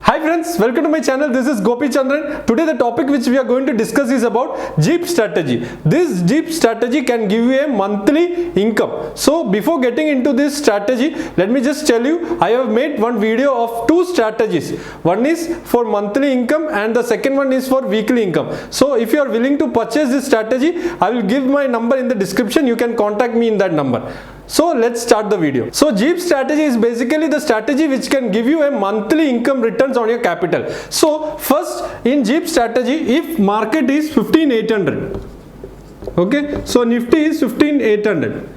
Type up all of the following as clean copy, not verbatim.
Hi friends, welcome to my channel. This is Gopi Chandran. Today the topic which we are going to discuss is about JEEP strategy. This JEEP strategy can give you a monthly income. So before getting into this strategy, let me just tell you, I have made one video of two strategies. One is for monthly income and the second one is for weekly income. So if you are willing to purchase this strategy, I will give my number in the description. You can contact me in that number. So let's start the video. So JEEP strategy is basically the strategy which can give you a monthly income returns on your capital. So first in JEEP strategy, if market is 15,800, okay, so Nifty is 15,800.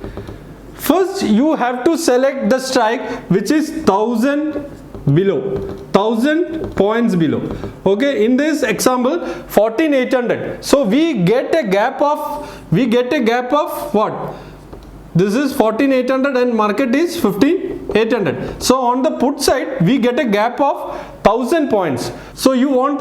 First you have to select the strike which is 1000 below, 1000 points below. Okay, in this example 14,800. So we get a gap of what? This is 14,800 and market is 15,800. So on the put side, we get a gap of 1000 points. So if you want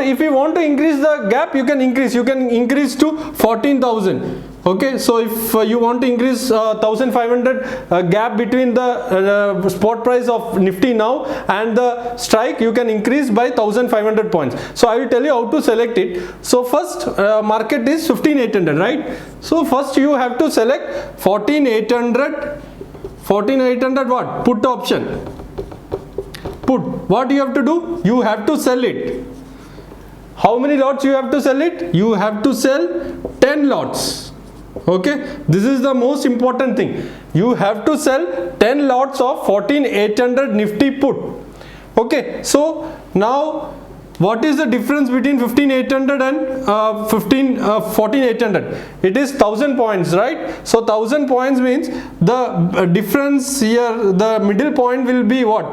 to increase the gap, you can increase to 14,000. Okay, so if you want to increase 1,500 gap between the spot price of Nifty now and the strike, you can increase by 1,500 points. So I will tell you how to select it. So first market is 15,800, right? So first you have to select 14,800 what? Put option. Put. What you have to do? You have to sell it. How many lots you have to sell it? You have to sell 10 lots. Okay, this is the most important thing. You have to sell 10 lots of 14,800 Nifty put. Okay, so now what is the difference between 15,800 and 14,800? It is 1000 points, right? So 1000 points means the difference here, the middle point will be what?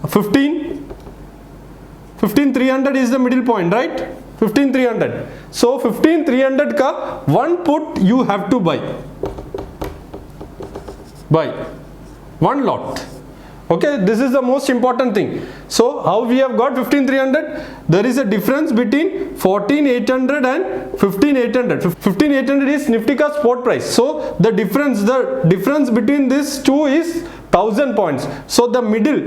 15,300 is the middle point, right? 15,300. So 15,300 ka one put you have to buy one lot. Okay, this is the most important thing. So how we have got 15,300? There is a difference between 14,800 and 15,800. 15,800 is Nifty ka spot price. So the difference between these two is 1000 points. So the middle,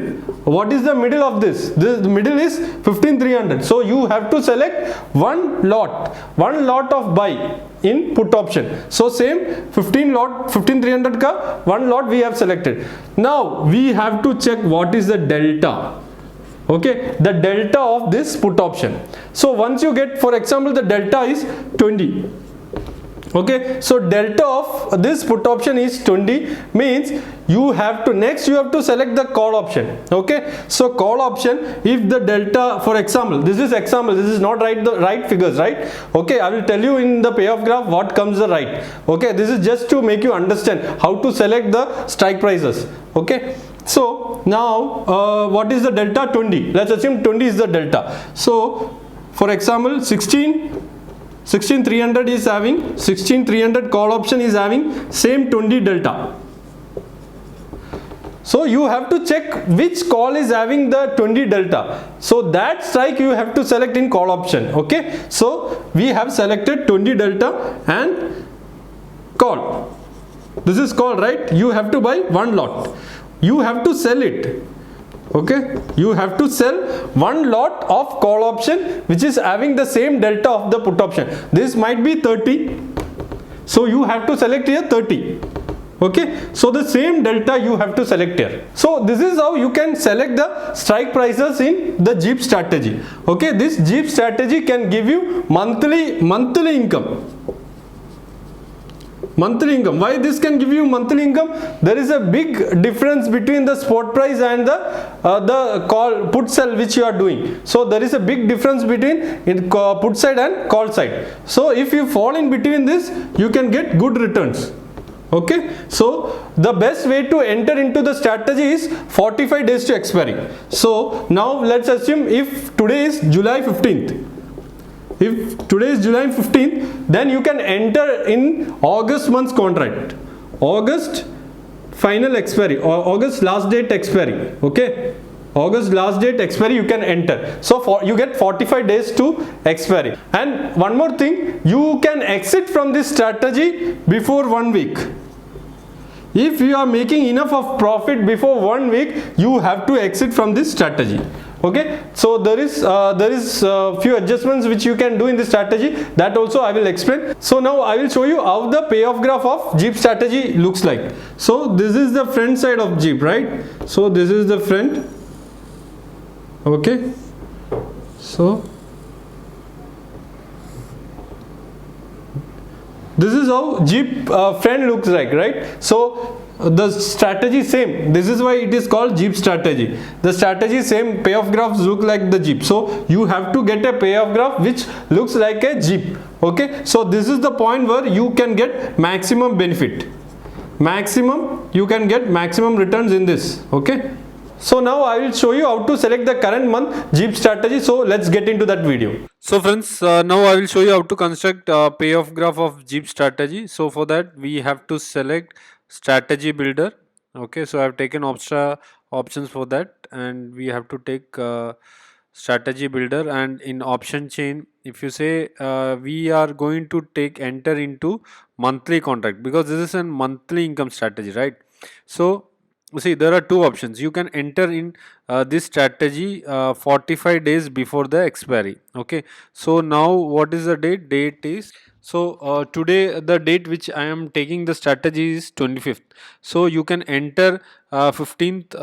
what is the middle of this? The middle is 15,300. So you have to select one lot of buy in put option. So same 15,300 ka one lot we have selected. Now we have to check what is the delta. Okay, the delta of this put option. So once you get, for example, the delta is 20. Okay, so delta of this put option is 20, means you have to select the call option. Okay, so call option, if the delta, for example, this is not the right figures, right? Okay, I will tell you in the payoff graph what comes the right. Okay, this is just to make you understand how to select the strike prices. Okay, so now what is the delta? 20. Let's assume 20 is the delta. So for example, 16,300 is having 16,300 call option is having same 20 delta. So you have to check which call is having the 20 delta. So that strike you have to select in call option. Okay, so we have selected 20 delta and call. This is call, right? You have to buy one lot. You have to sell it. Okay, you have to sell one lot of call option which is having the same delta of the put option. This might be 30, so you have to select here 30. Okay, so the same delta you have to select here. So this is how you can select the strike prices in the JEEP strategy. Okay, this JEEP strategy can give you monthly income. Monthly income. Why this can give you monthly income? There is a big difference between the spot price and the call put sell which you are doing. So there is a big difference between put side and call side. So if you fall in between this, you can get good returns. Okay, so the best way to enter into the strategy is 45 days to expiry. So now let's assume if today is July 15th. If today is July 15th, then you can enter in August month's contract. August final expiry or August last date expiry. Okay, August last date expiry you can enter. So you get 45 days to expiry. And one more thing, you can exit from this strategy before 1 week. If you are making enough of profit before 1 week, you have to exit from this strategy. Okay, so there is few adjustments which you can do in this strategy, that also I will explain. So now I will show you how the payoff graph of Jeep strategy looks like. So this is the front side of Jeep, right? So this is the front. Okay, so this is how Jeep front looks like, right? So the strategy same. This is why it is called Jeep strategy. The strategy same, payoff graphs look like the Jeep. So you have to get a payoff graph which looks like a Jeep. Okay, so this is the point where you can get maximum benefit. You can get maximum returns in this. Okay, so now I will show you how to select the current month Jeep strategy. So let's get into that video. So friends, now I will show you how to construct a payoff graph of Jeep strategy. So for that we have to select strategy builder. Okay, so I have taken extra options for that, and we have to take strategy builder, and in option chain if you say we are going to take enter into monthly contract, because this is a monthly income strategy, right? So see, there are two options. You can enter in this strategy 45 days before the expiry. Okay, so now what is the date is, so today the date which I am taking the strategy is 25th. So you can enter 15th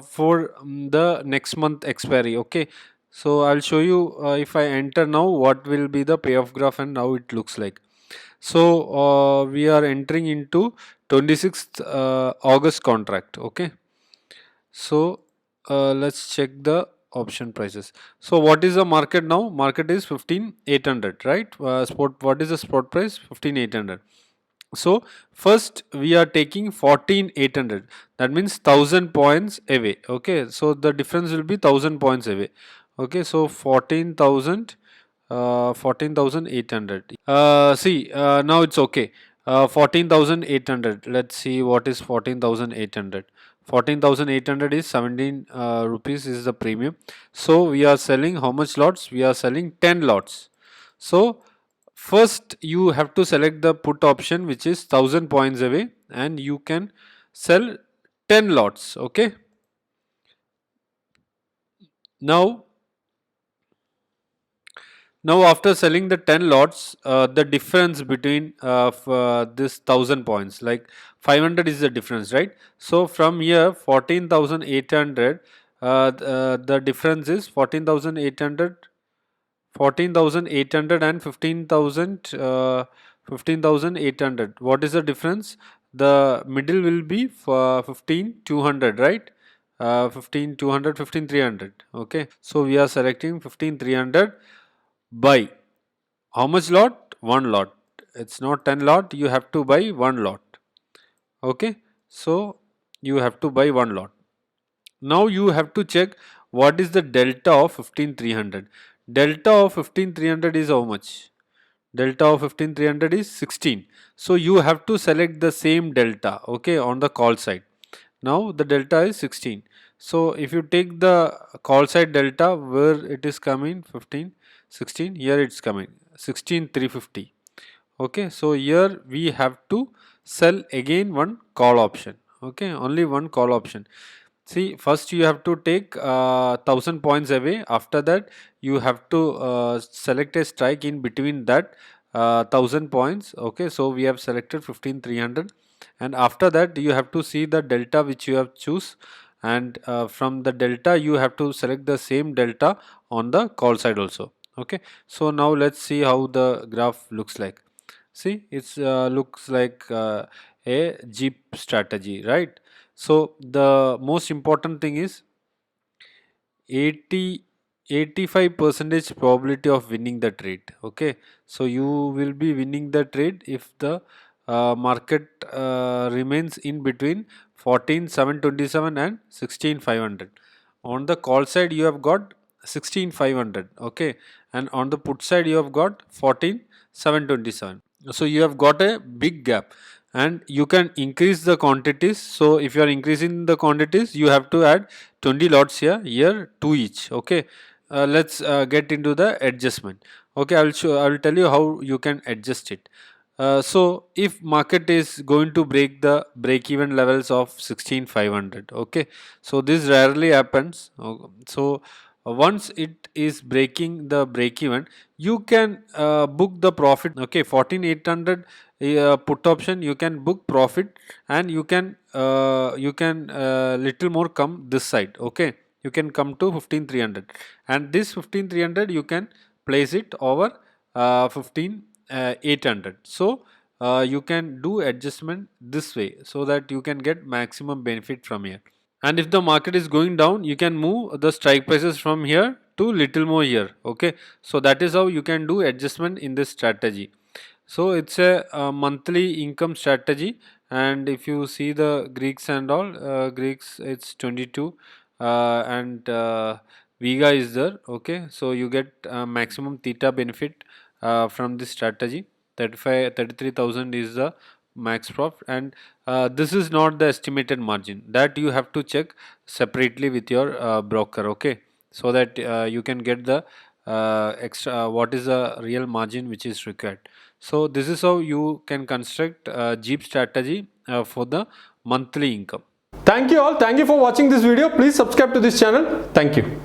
for the next month expiry. Okay, so I'll show you if I enter now what will be the payoff graph and how it looks like. So we are entering into 26th August contract. Okay, so let's check the option prices. So what is the market now? Market is 15,800, right? What is the spot price? 15,800. So first we are taking 14,800. That means 1000 points away. Okay, so the difference will be 1000 points away. Okay, so 14,000. 14,800. See, now it's okay. 14,800. Let's see what is 14,800. 14,800 is 17 rupees is the premium. So we are selling how much lots? We are selling 10 lots. So first you have to select the put option which is 1000 points away, and you can sell 10 lots. Okay. Now after selling the 10 lots, the difference between this 1000 points, like 500 is the difference, right? So from here 14,800, the difference is 14,800, 14,800 and 15,000, 15,800. What is the difference? The middle will be for 15,200, right? 15,200, 15,300. Okay, so we are selecting 15,300 by how much lot? One lot. It's not 10 lot, you have to buy one lot. Okay, so you have to buy one lot. Now you have to check what is the delta of 15,300. Delta of 15,300 is how much? Delta of 15,300 is 16. So you have to select the same delta, okay, on the call side. Now the delta is 16. So if you take the call side delta, where it is coming 15, 16, here it's coming 16,350. Okay, so here we have to sell again one call option. Okay, only one call option. See, first you have to take 1000 points away. After that you have to select a strike in between that 1000 points. Okay, so we have selected 15,300, and after that you have to see the delta which you have choose, and from the delta you have to select the same delta on the call side also. Okay, so now let's see how the graph looks like. See, it's looks like a Jeep strategy, right? So the most important thing is 85 percentage probability of winning the trade. Okay, so you will be winning the trade if the market remains in between 14,727 and 16,500. On the call side you have got 16,500. Okay, and on the put side you have got 14,727. So you have got a big gap, and you can increase the quantities. So if you are increasing the quantities, you have to add 20 lots here 2 each. Okay, let's get into the adjustment. Okay, I will tell you how you can adjust it. So if market is going to break the break even levels of 16500, okay, so this rarely happens. So once it is breaking the break even, you can book the profit. Okay, 14800 put option, you can book profit, and you can little more come this side. Okay, you can come to 15300, and this 15300 you can place it over 15800. So you can do adjustment this way so that you can get maximum benefit from here. And if the market is going down, you can move the strike prices from here to little more here. Okay, so that is how you can do adjustment in this strategy. So it's a monthly income strategy, and if you see the Greeks and all, Greeks it's 22, and Vega is there. Okay, so you get maximum theta benefit from this strategy. 33,000 is the max profit, and this is not the estimated margin, that you have to check separately with your broker. Okay, so that you can get the extra what is the real margin which is required. So this is how you can construct a Jeep strategy for the monthly income. Thank you all. Thank you for watching this video. Please subscribe to this channel. Thank you.